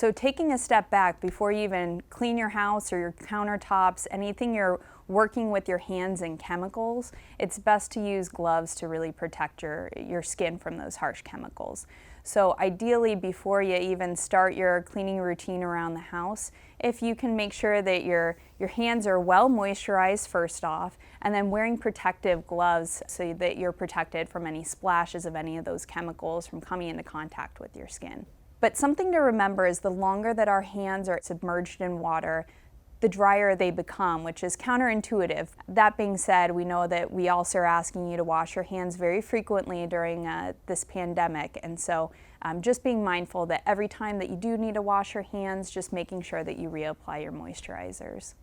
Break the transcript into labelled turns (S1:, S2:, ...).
S1: So taking a step back before you even clean your house or your countertops, anything you're working with your hands and chemicals, it's best to use gloves to really protect your skin from those harsh chemicals. So ideally, before you even start your cleaning routine around the house, if you can make sure that your hands are well moisturized first off, and then wearing protective gloves so that you're protected from any splashes of any of those chemicals from coming into contact with your skin. But something to remember is the longer that our hands are submerged in water, the drier they become, which is counterintuitive. That being said, we know that we also are asking you to wash your hands very frequently during this pandemic, and so just being mindful that every time that you do need to wash your hands, just making sure that you reapply your moisturizers.